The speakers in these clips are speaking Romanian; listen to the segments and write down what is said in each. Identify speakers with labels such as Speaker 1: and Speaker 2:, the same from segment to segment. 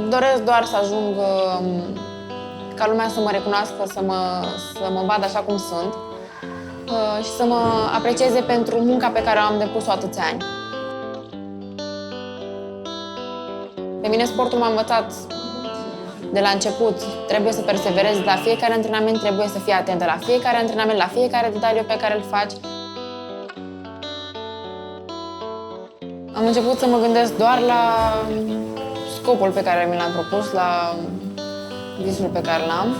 Speaker 1: Doresc doar să ajung ca lumea să mă recunoască, să mă vadă așa cum sunt și să mă aprecieze pentru munca pe care am depus-o atâția ani. Pe mine sportul m-a învățat de la început. Trebuie să perseverezi la fiecare antrenament, trebuie să fii atentă la fiecare antrenament, la fiecare detaliu pe care îl faci. Am început să mă gândesc doar la scopul pe care mi l-am propus, la visul pe care l-am.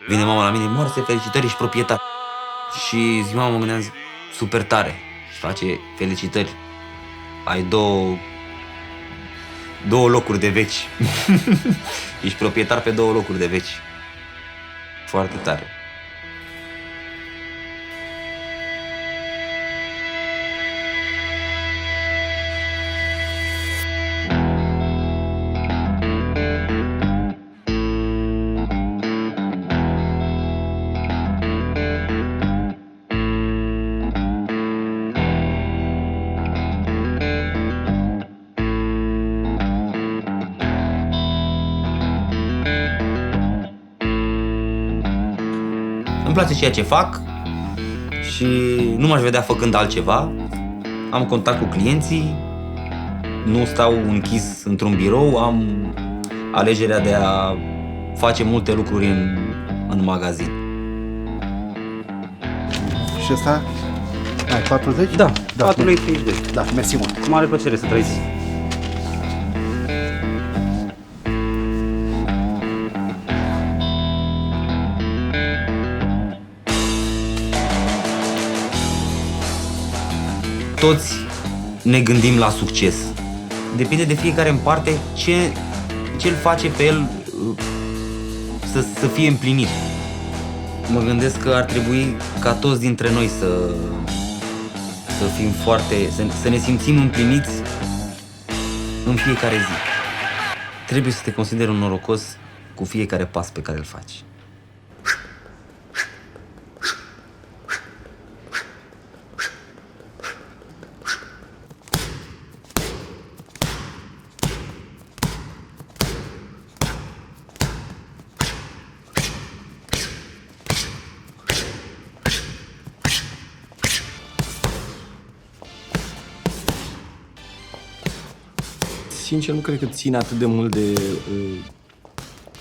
Speaker 2: Vine mama la mine, Moise, felicitări, ești proprietar. Și zic, mama, mă gândeam, super tare. Și face felicitări. Ai două locuri de veci. Ești proprietar pe 2 locuri de veci. Foarte tare. Îmi place ceea ce fac și nu m-aș vedea făcând altceva. Am contact cu clienții, nu stau închis într-un birou, am alegerea de a face multe lucruri în magazin.
Speaker 3: Și ăsta? Ai 40?
Speaker 2: Da, 4 lei 32.
Speaker 3: Da, mersi mult.
Speaker 2: Cu mare plăcere să trăiți. Toți ne gândim la succes. Depinde de fiecare în parte ce îl face pe el să fie împlinit. Mă gândesc că ar trebui ca toți dintre noi să fim să ne simțim împliniți în fiecare zi. Trebuie să te consideri un norocos cu fiecare pas pe care îl faci.
Speaker 4: Sincer, nu cred că ține atât de mult de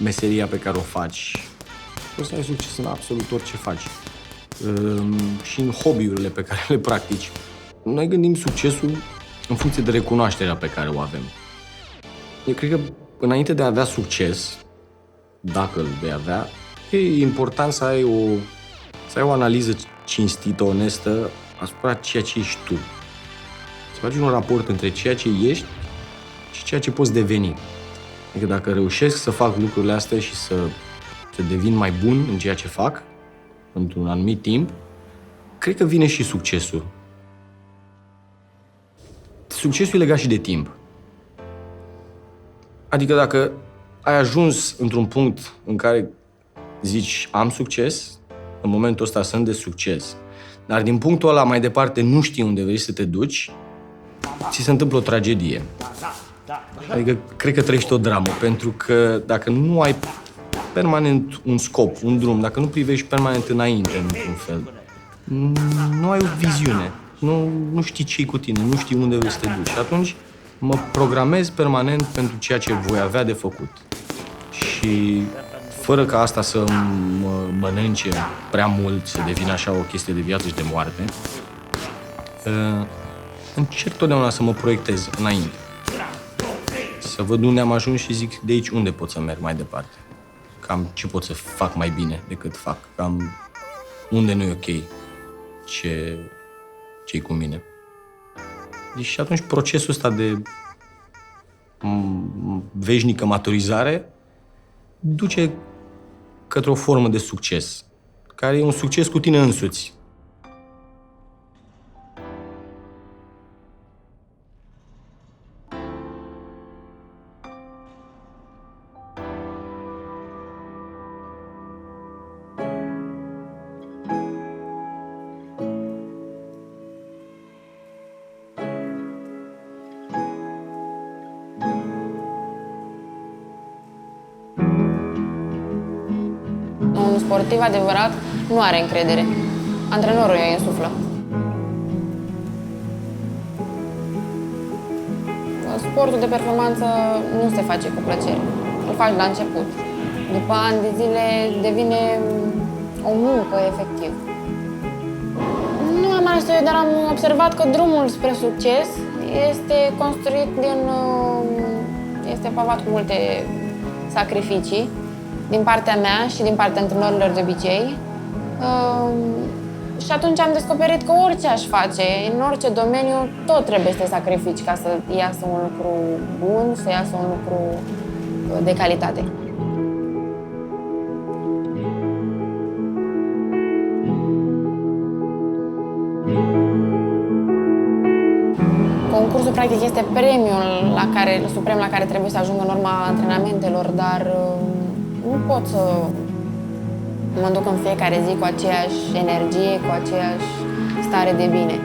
Speaker 4: meseria pe care o faci. Poți să ai succes în absolut orice faci. Și în hobby-urile pe care le practici. Noi gândim succesul în funcție de recunoașterea pe care o avem. Eu cred că înainte de a avea succes, dacă îl vei avea, e important să ai o analiză cinstită, onestă asupra ceea ce ești tu. Să faci un raport între ceea ce ești și ceea ce poți deveni. Adică dacă reușesc să fac lucrurile astea și să devin mai bun în ceea ce fac, într-un anumit timp, cred că vine și succesul. Succesul e legat și de timp. Adică dacă ai ajuns într-un punct în care zici am succes, în momentul ăsta sunt de succes, dar din punctul ăla mai departe nu știi unde vrei să te duci, ți se întâmplă o tragedie. Adică cred că trăiești o dramă, pentru că dacă nu ai permanent un scop, un drum, dacă nu privești permanent înainte, într-un fel, nu ai o viziune, nu știi ce-i cu tine, nu știi unde vrei să te duci. Și atunci mă programez permanent pentru ceea ce voi avea de făcut. Și fără ca asta să mă mănânce prea mult, să devină așa o chestie de viață și de moarte, încerc totdeauna să mă proiectez înainte. Să văd unde am ajuns și zic de aici unde pot să merg mai departe. Cam ce pot să fac mai bine decât fac. Cam unde nu e ok ce-i cu mine. Și atunci procesul ăsta de veșnică maturizare duce către o formă de succes, care e un succes cu tine însuți.
Speaker 1: Un sportiv adevărat nu are încredere. Antrenorul îi insuflă. Sportul de performanță nu se face cu plăcere. Îl faci la început. După ani de zile devine o muncă, efectiv. Nu am mare studii, dar am observat că drumul spre succes este construit este pavat cu multe sacrificii din partea mea și din partea antrenorilor de obicei. Și atunci am descoperit că orice aș face, în orice domeniu, tot trebuie să te sacrifici ca să iasă un lucru bun, să iasă un lucru de calitate. Concursul, practic, este premiul suprem la care trebuie să ajung în urma antrenamentelor, dar nu pot să mă duc în fiecare zi cu aceeași energie, cu aceeași stare de bine.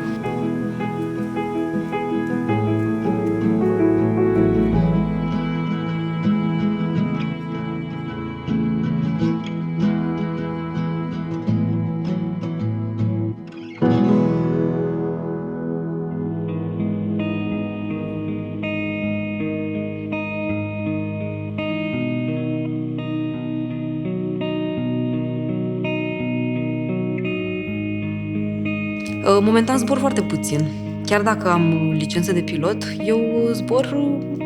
Speaker 5: Momentan zbor foarte puțin. Chiar dacă am licență de pilot, eu zbor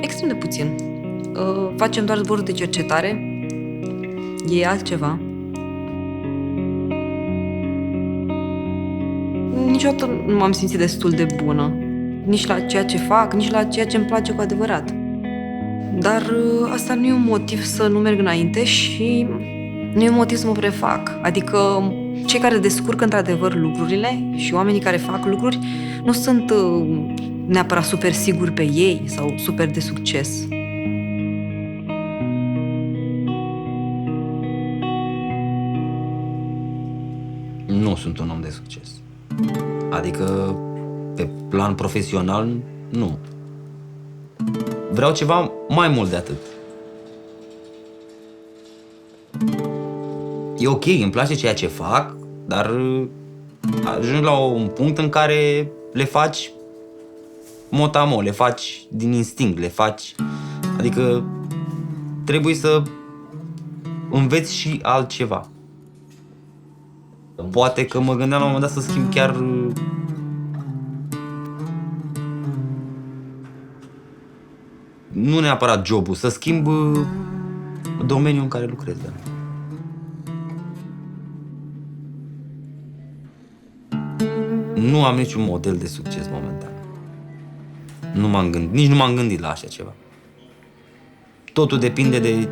Speaker 5: extrem de puțin. Facem doar zboruri de cercetare. E altceva. Niciodată nu m-am simțit destul de bună. Nici la ceea ce fac, nici la ceea ce îmi place cu adevărat. Dar asta nu e un motiv să nu merg înainte și nu e un motiv să mă prefac. Adică cei care descurcă într-adevăr lucrurile și oamenii care fac lucruri nu sunt neapărat super siguri pe ei sau super de succes.
Speaker 2: Nu sunt un om de succes. Adică, pe plan profesional, nu. Vreau ceva mai mult de atât. E ok, îmi place ceea ce fac, dar ajungi la un punct în care le faci mot-a-mot, le faci din instinct, le faci... Adică trebuie să înveți și altceva. Poate că mă gândeam la un moment dat să schimb chiar... Nu neapărat jobul, să schimb domeniul în care lucrez. Da. Nu am niciun model de succes momentan. Nici nu m-am gândit la așa ceva. Totul depinde de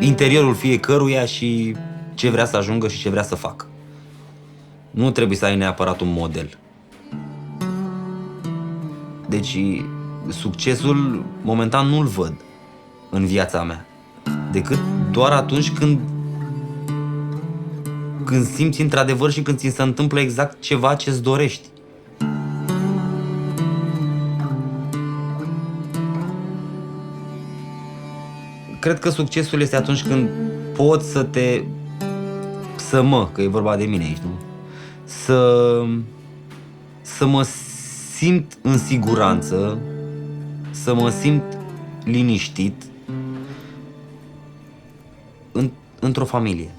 Speaker 2: interiorul fiecăruia și ce vrea să ajungă și ce vrea să facă. Nu trebuie să ai neapărat un model. Deci, succesul momentan nu-l văd în viața mea. Decât doar atunci când simți într-adevăr și când ți se întâmplă exact ceva ce-ți dorești. Cred că succesul este atunci când poți că e vorba de mine aici, nu? Să mă simt în siguranță, să mă simt liniștit într-o familie.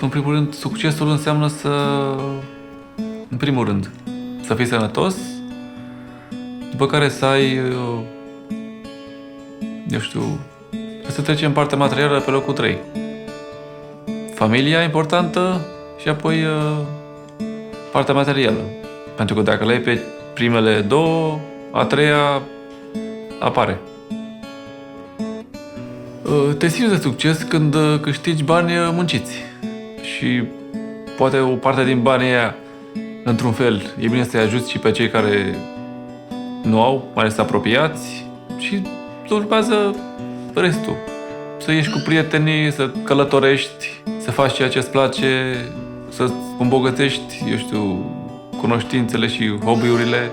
Speaker 6: În primul rând, succesul înseamnă în primul rând, să fii sănătos, după care să ai, eu știu, să trecem partea materială pe locul 3. Familia importantă și apoi partea materială. Pentru că dacă le ai pe primele două, a treia apare. Te simți de succes când câștigi bani munciți. Și poate o parte din banii aia, într-un fel, e bine să-i ajuți și pe cei care nu au, mai ales apropiați, și urmează restul. Să ieși cu prietenii, să călătorești, să faci ceea ce îți place, să îmbogățești, eu știu, cunoștințele și hobby-urile.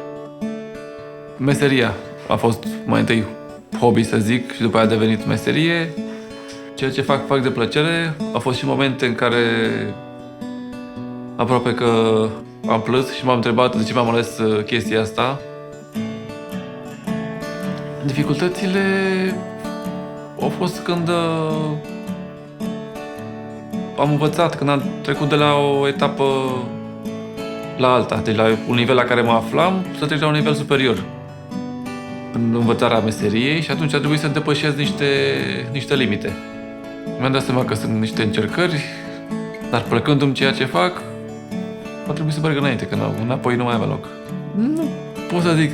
Speaker 6: Meseria a fost mai întâi hobby, să zic, și după aia a devenit meserie. Ceea ce fac de plăcere. Au fost și momente în care aproape că am plâns și m-am întrebat de ce m-am ales chestia asta. Dificultățile au fost când am învățat, când am trecut de la o etapă la alta, deci la un nivel la care mă aflam, să trec la un nivel superior în învățarea meseriei și atunci a trebuit să depășesc niște limite. Mi-am dat seama că sunt niște încercări, dar plăcându-mi ceea ce fac, a trebuit să merg înainte, că înapoi nu mai avea loc. Nu pot să zic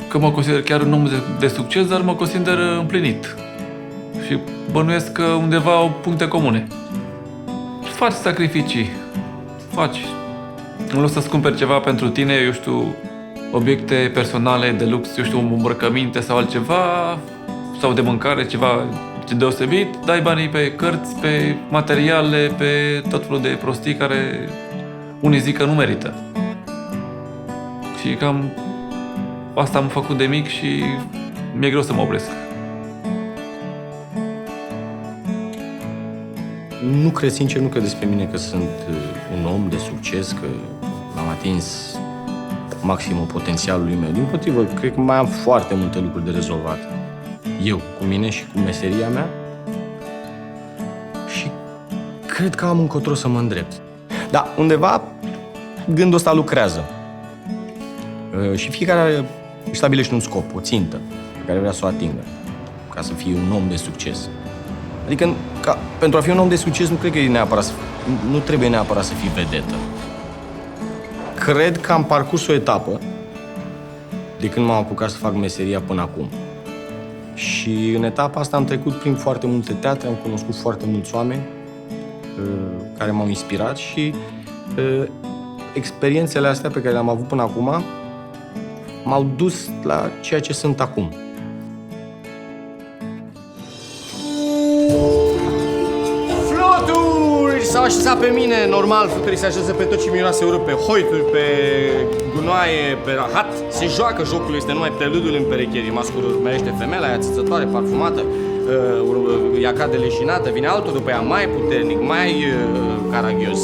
Speaker 6: că mă consider chiar un om de succes, dar mă consider împlinit. Și bănuiesc că undeva au puncte comune. Faci sacrificii. Faci. În loc să-ți cumperi ceva pentru tine, eu știu, obiecte personale de lux, eu știu, îmbrăcăminte sau altceva, sau de mâncare, ceva deosebit, dai banii pe cărți, pe materiale, pe tot felul de prostii care unii zic că nu merită. Și cam asta am făcut de mic și mi-e greu să mă opresc.
Speaker 4: Nu cred, sincer, nu cred despre mine că sunt un om de succes, că am atins maximul potențialului meu. Dimpotrivă, cred că mai am foarte multe lucruri de rezolvat. Eu, cu mine și cu meseria mea. Și cred că am încotro să mă îndrept. Dar undeva gândul ăsta lucrează. Și fiecare își stabilește un scop, o țintă pe care vrea să o atingă, ca să fie un om de succes. Adică, pentru a fi un om de succes, nu cred că nu trebuie neapărat să fii vedetă. Cred că am parcurs o etapă de când m-am apucat să fac meseria până acum. Și în etapa asta am trecut prin foarte multe teatre, am cunoscut foarte mulți oameni care m-au inspirat și experiențele astea pe care le-am avut până acum m-au dus la ceea ce sunt acum. Fluturi! S-au așezat pe mine, normal, fluturii se așează pe tot ce miroase urât, pe hoituri, pe gunoaie, pe rahat. Se joacă jocul, este numai preludul în perecherii. Mascul urmărește femeia, ea țățătoare, parfumată, ea cade leșinată, vine altul după ea mai puternic, mai caragios.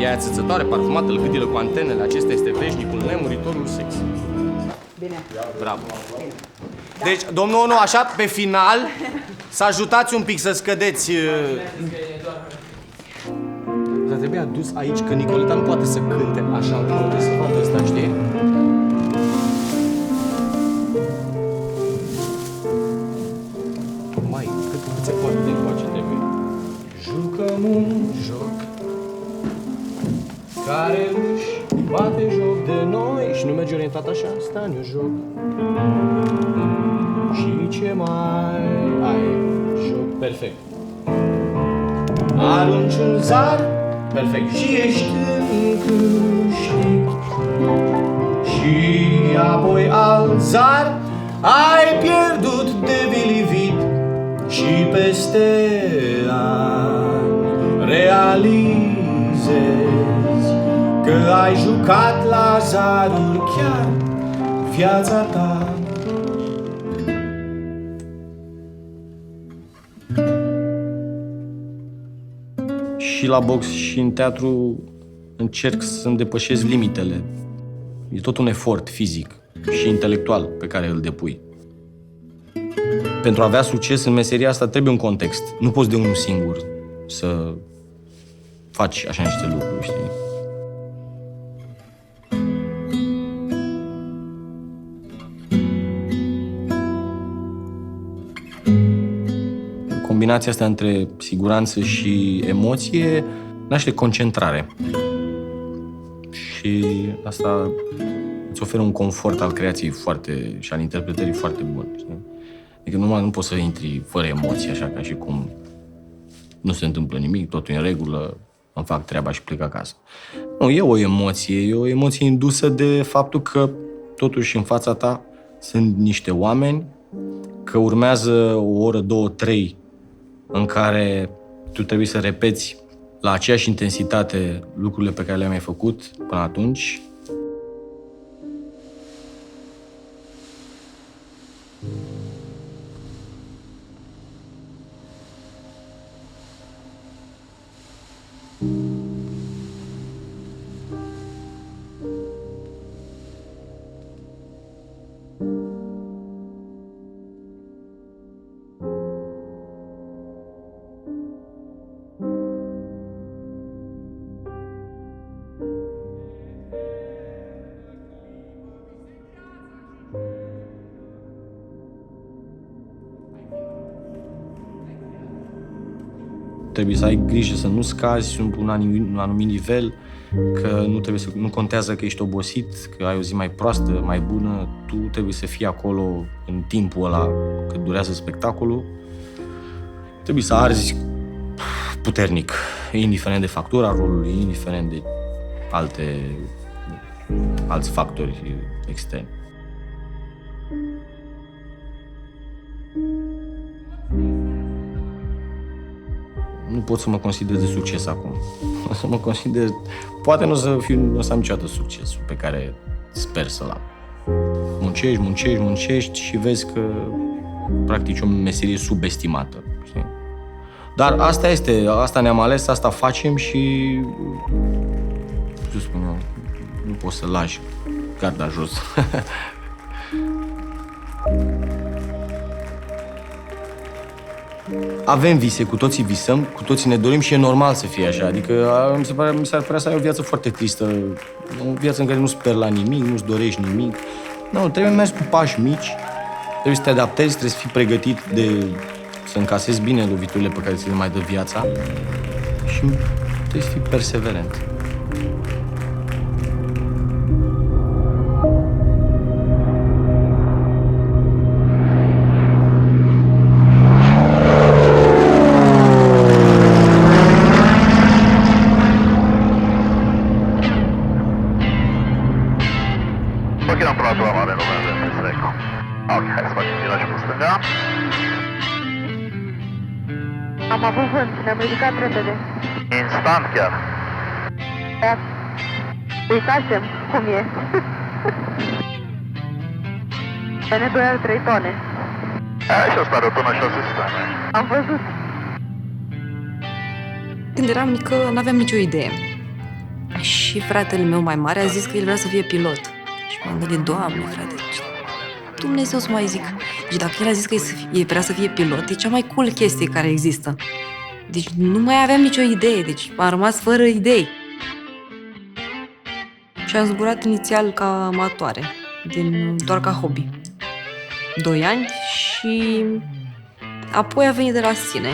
Speaker 4: Ea țățătoare, parfumată, lăgâdilă cu antenele. Acesta este veșnicul, nemuritorul sex.
Speaker 7: Bine.
Speaker 4: Bravo. Deci, domnul Onu, așa, pe final, să ajutați un pic să scădeți... Dar trebuie adus aici, că Nicoleta nu poate să cânte așa, nu poate să facă ăsta, știi? Mai, cât se poate de face trebuie. Jucăm un joc care își bate joc de noi și nu merge orientat așa, stani un joc. Și ce mai ai? Joc perfect. Arunci un zar, perfect, și ești în câștig. Și apoi alt zar, ai pierdut de vilivit. Și peste ani realizezi că ai jucat la zaruri chiar viața ta. Și la box și în teatru încerc să-mi depășesc limitele. E tot un efort fizic și intelectual pe care îl depui. Pentru a avea succes în meseria asta trebuie un context. Nu poți de unul singur să faci așa niște lucruri, știi? Combinația asta între siguranță și emoție naște concentrare. Și asta îți oferă un confort al creației și al interpretării foarte bun. Știi? Adică nu poți să intri fără emoții, așa ca și cum nu se întâmplă nimic, totul e în regulă, îmi fac treaba și plec acasă. Nu, e o emoție indusă de faptul că totuși în fața ta sunt niște oameni, că urmează o oră, 2, 3 în care tu trebuie să repeți la aceeași intensitate lucrurile pe care le-ai mai făcut până atunci. Trebuie să ai grijă să nu scazi un anumit nivel, că nu contează că ești obosit, că ai o zi mai proastă, mai bună, tu trebuie să fii acolo în timpul ăla cât durează spectacolul. Trebuie să arzi puternic, indiferent de factura rolului, indiferent de alți factori externi. Nu pot să mă consider de succes acum. O să mă consider... Poate nu o să am niciodată succesul pe care sper să-l am. Muncești și vezi că practici o meserie subestimată. Știi? Dar asta este, asta ne-am ales, asta facem și... Ce spun eu, nu poți să lași garda jos. Avem vise, cu toții visăm, cu toții ne dorim și e normal să fie așa. Adică mi s-ar părea să ai o viață foarte tristă, o viață în care nu speri la nimic, nu-ți dorești nimic. Nu, trebuie mers cu pași mici, trebuie să te adaptezi, trebuie să fii pregătit să încasezi bine loviturile pe care ți le mai dă viața și trebuie să fii perseverent.
Speaker 7: Am avut vânt, ne-am ridicat repede.
Speaker 8: Instant chiar.
Speaker 7: Uitasem cum e. N2 are 3 tone.
Speaker 8: Și ăsta are o tonă 600.
Speaker 7: Am văzut.
Speaker 5: Când eram mică, n-aveam nicio idee. Și fratele meu mai mare a zis că el vrea să fie pilot. Și m-am gândit, Doamne, frate, Dumnezeu să mai zic. Deci dacă el a zis că vrea să fie pilot, e cea mai cool chestie care există. Deci nu mai aveam nicio idee, deci am rămas fără idei. Și am zburat inițial ca amatoare, doar ca hobby. 2 ani și apoi a venit de la sine.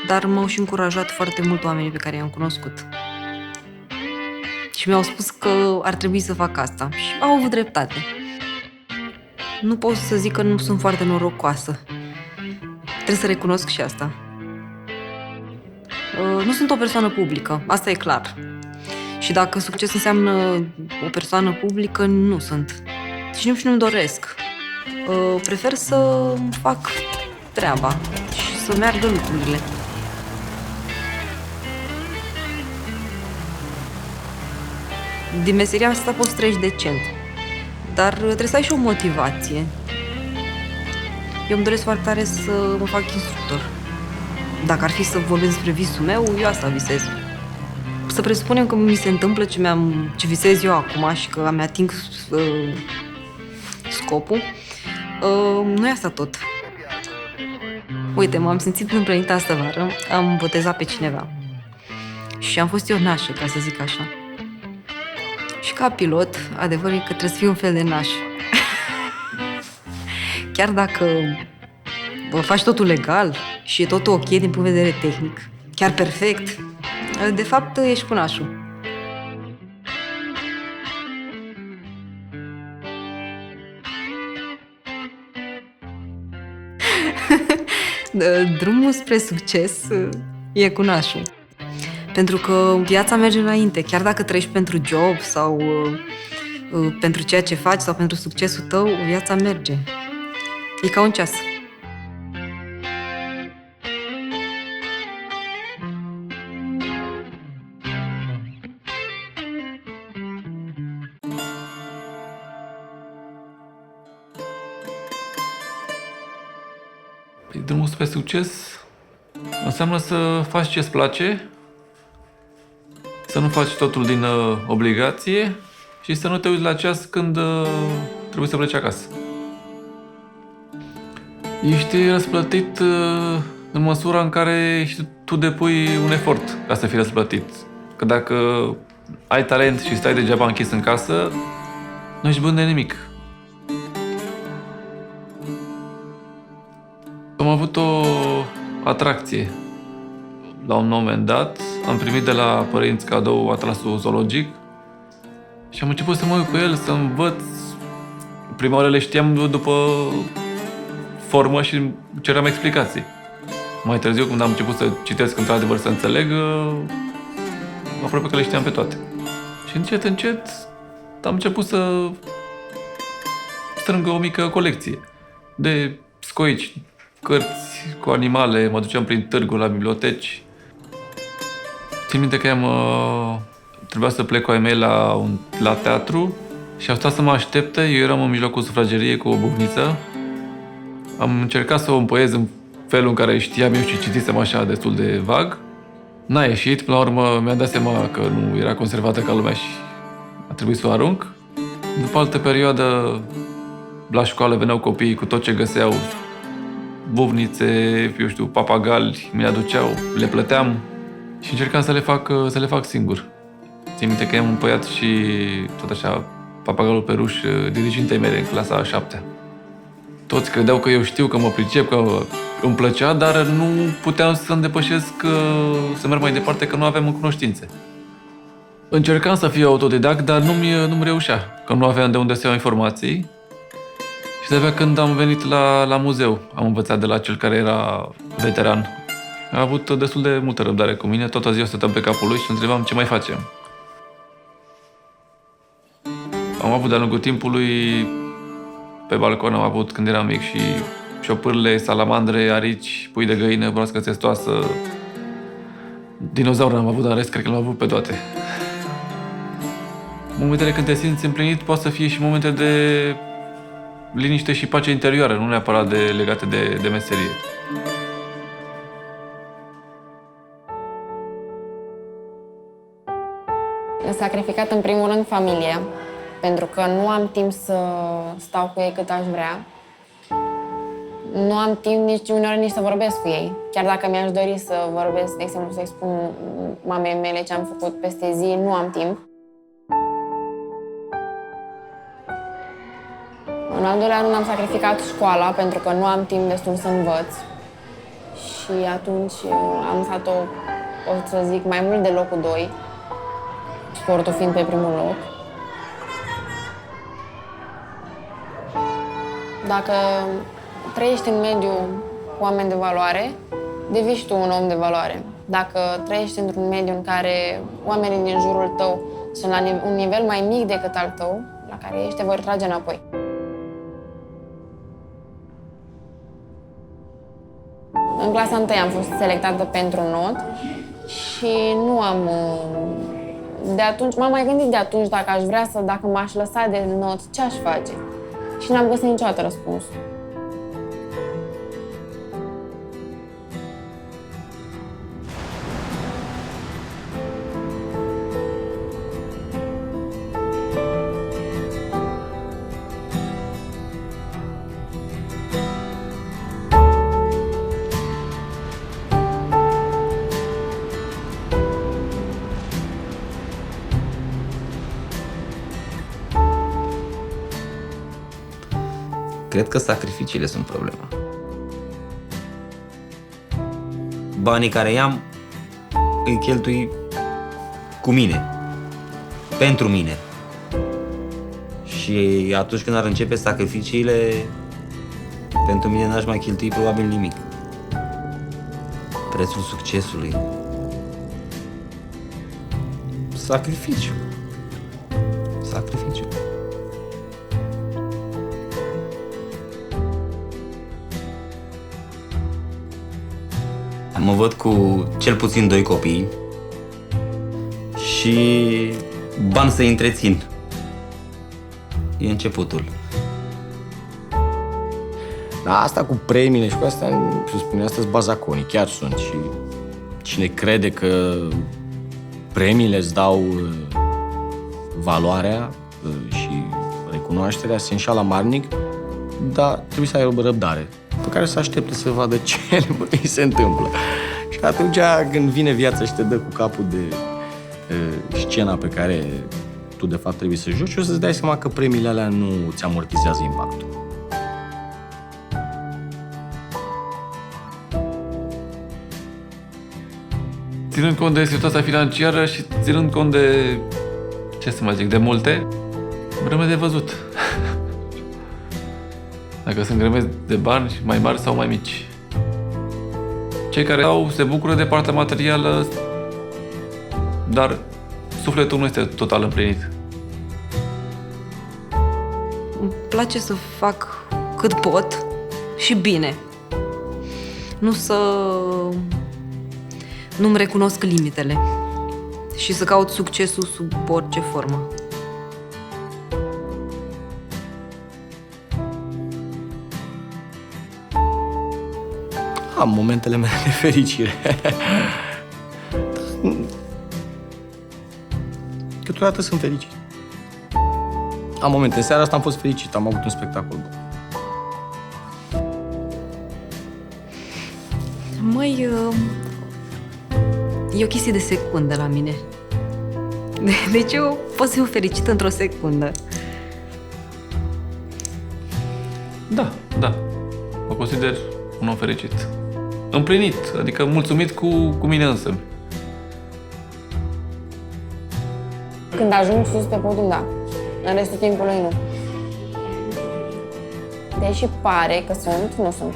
Speaker 5: Dar m-au și încurajat foarte mult oamenii pe care i-am cunoscut. Și mi-au spus că ar trebui să fac asta. Și au avut dreptate. Nu pot să zic că nu sunt foarte norocoasă. Trebuie să recunosc și asta. Nu sunt o persoană publică, asta e clar. Și dacă succes înseamnă o persoană publică, nu sunt. Și nu-mi doresc. Prefer să fac treaba și să meargă lucrurile. Din meseria asta poți să trăiești decent. Dar trebuie să ai și o motivație. Eu îmi doresc foarte tare să mă fac instructor. Dacă ar fi să vorbesc despre visul meu, eu asta visez. Să presupunem că mi se întâmplă ce visez eu acum și că îmi ating scopul. Nu e asta tot. Uite, m-am simțit împlinită astă vară, am botezat pe cineva. Și am fost eu nașă, ca să zic așa. Și ca pilot, adevărul e că trebuie să fiu un fel de naș. Chiar dacă faci totul legal și e totul ok din punct de vedere tehnic, chiar perfect, de fapt ești cunașul. Drumul spre succes e cunașul. Pentru că viața merge înainte, chiar dacă trăiești pentru job sau pentru ceea ce faci sau pentru succesul tău, viața merge. E ca un ceas.
Speaker 6: Păi, drumul spre succes înseamnă să faci ce-ți place, să nu faci totul din obligație și să nu te uiți la ceas când trebuie să pleci acasă. Ești răsplătit în măsura în care și tu depui un efort ca să fii răsplătit. Că dacă ai talent și stai degeaba închis în casă, nu ești bun de nimic. Am avut o atracție. La un moment dat am primit de la părinți cadou atlasul zoologic și am început să mă uit cu el, să învăț. Prima oară le știam după formă și ceream explicații. Mai târziu, când am început să citesc într-adevăr, să înțeleg, aproape că le știam pe toate. Și încet, încet am început să strâng o mică colecție de scoici, cărți cu animale, mă duceam prin târguri, la biblioteci. Țin minte că trebuia să plec cu ai mei la teatru și au stat să mă aștepte. Eu eram în mijlocul sufrageriei cu o bufniță. Am încercat să o împăiez în felul în care știam eu și citisem așa destul de vag. N-a ieșit, până la urmă mi-am dat seama că nu era conservată ca lumea și a trebuit să o arunc. După altă perioadă, la școală veneau copiii cu tot ce găseau, bufnițe, eu știu, papagali, mi le aduceau, le plăteam și încercam să le fac singur. Țin minte că i-am împăiat și tot așa papagalul peruș dirigintei mele în clasa a 7-a. Toți credeau că eu știu, că mă pricep, că îmi plăcea, dar nu puteam să-mi depășesc, să merg mai departe, că nu aveam cunoștințe. Încercam să fiu autodidact, dar nu-mi reușea, că nu aveam de unde să iau informații. Și de-abia când am venit la muzeu, am învățat de la cel care era veteran. A avut destul de multă răbdare cu mine, toată ziua stăteam pe capul lui și întrebam ce mai facem. Am avut de-a lungul timpului, pe balcon am avut când eram mic și ciopârle, salamandre, arici, pui de găină, broască testoasă. Dinozauri am avut, dar în rest cred că l-am avut pe toate. Momentele când te simți împlinit poate să fie și momente de liniște și pace interioară, nu neapărat legate de meserie.
Speaker 1: Am sacrificat în primul rând familia, pentru că nu am timp să stau cu ei cât aș vrea. Nu am timp nici să vorbesc cu ei. Chiar dacă mi-aș dori să vorbesc, de exemplu, să-i spun mamei mele ce am făcut peste zi, nu am timp. În al doilea rând am sacrificat școala, pentru că nu am timp destul să învăț. Și atunci am stat pot să zic, mai mult de locul 2, sportul fiind pe primul loc. Dacă trăiești în mediu cu oameni de valoare, devii și tu un om de valoare. Dacă trăiești într-un mediu în care oamenii din jurul tău sunt la un nivel mai mic decât al tău, la care ești, te vor trage înapoi. În clasa 1 am fost selectată pentru not și nu am... De atunci, m-am mai gândit de atunci dacă m-aș lăsa de not, ce aș face? Și n-am găsit niciodată răspunsul.
Speaker 2: Cred că sacrificiile sunt problema. banii care i-am îi cheltui cu mine, pentru mine. Și atunci când ar începe sacrificiile, pentru mine n-aș mai cheltui probabil nimic. Prețul succesului. Sacrificiu. Sacrificiu. Mă văd cu cel puțin 2 copii și bani să-i întrețin. E începutul.
Speaker 4: Dar asta cu premiile și cu asta, și spune, astea sunt bazaconii, chiar sunt. Și cine crede că premiile îți dau valoarea și recunoașterea, se înșală amarnic, dar trebuie să ai o răbdare pe care să aștepte să vadă ce îi se întâmplă. Și atunci când vine viața și te dă cu capul de scena pe care tu de fapt trebuie să joci, o să-ți dai seama că premiile alea nu ți amortizează impactul.
Speaker 6: Ținând cont de situația financiară și ținând cont de, ce să mai zic, de multe, rămâne de văzut. Dacă sunt grămezi de bani mai mari sau mai mici. Cei care au se bucură de partea materială, dar sufletul nu este total împlinit.
Speaker 5: Îmi place să fac cât pot și bine. Nu-mi recunosc limitele și să caut succesul sub orice formă.
Speaker 4: Am momentele mele de fericire. Câteodată sunt fericit. Am momente. În seara asta am fost fericit, am avut un spectacol bun.
Speaker 5: Măi, e o chestie de secundă la mine. Deci eu pot să fiu fericită într-o secundă.
Speaker 6: Da, da. Mă consider un om fericit. Împlinit, adică mulțumit cu mine însămi.
Speaker 1: Când ajung sus pe podium, da. În restul timpului nu. Deși pare că sunt, nu sunt.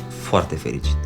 Speaker 2: Foarte fericit.